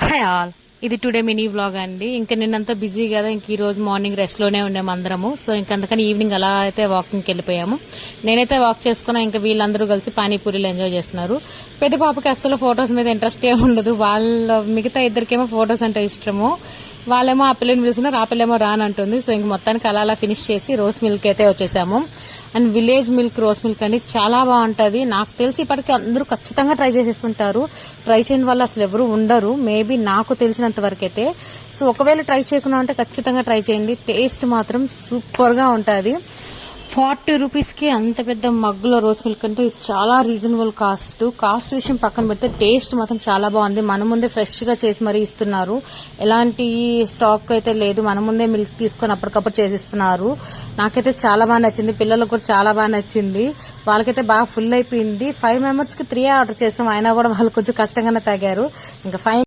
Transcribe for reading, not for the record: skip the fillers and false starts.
Hi all, ఇది today mini vlog అండి. ఇంకా నిన్నంతా బిజీ కదా, ఇంక ఈ రోజు మార్నింగ్ రెస్ట్ లోనే ఉన్నాము అందరము. సో అందుకని ఈవినింగ్ అలా అయితే వాకింగ్కి వెళ్ళిపోయాము. నేనైతే వాక్ చేసుకున్నా, ఇంకా వీళ్ళందరూ కలిసి పానీపూరీలు ఎంజాయ్ చేస్తున్నారు. పెద్ద పాపకి అసలు ఫొటోస్ మీద ఇంట్రెస్ట్ ఏ ఉండదు. వాళ్ళ మిగతా ఇద్దరికేమో ఫొటోస్ అంటే ఇష్టము. వాళ్ళేమో ఆ పిల్లని పిలిచినారు, ఆ పిల్లేమో రానంటుంది. సో ఇంక మొత్తానికి అలా ఫినిష్ చేసి రోజ్ మిల్క్ అయితే వచ్చేసాము. And village milk rose milk అని చాలా బాగుంటది. నాకు తెలిసి ఇప్పటికీ అందరూ ఖచ్చితంగా ట్రై చేసేస్తుంటారు. ట్రై చేయని వాళ్ళు అసలు ఎవరు ఉండరు, మేబీ నాకు తెలిసినంత వరకు అయితే. సో ఒకవేళ ట్రై చేయకుండా ఉంటే ఖచ్చితంగా ట్రై చేయండి. టేస్ట్ మాత్రం సూపర్ గా ఉంటది. 40 రూపీస్కి అంత పెద్ద మగ్గులో రోజ్ మిల్క్ అంటే చాలా రీజనబుల్ కాస్ట్ విషయం పక్కన పెడితే టేస్ట్ మాత్రం చాలా బాగుంది. మన ముందే ఫ్రెష్ గా చేసి మరీ ఇస్తున్నారు. ఎలాంటి స్టాక్ అయితే లేదు, మన ముందే మిల్క్ తీసుకొని అప్పటికప్పుడు చేసిస్తున్నారు. నాకైతే చాలా బాగా నచ్చింది, పిల్లలకు కూడా చాలా బాగా నచ్చింది. వాళ్ళకైతే బాగా ఫుల్ అయిపోయింది. 5 మెంబర్స్ కి 3 ఆర్డర్ చేసాం, అయినా కూడా వాళ్ళు కొంచెం కష్టంగానే తాగారు. ఇంకా 5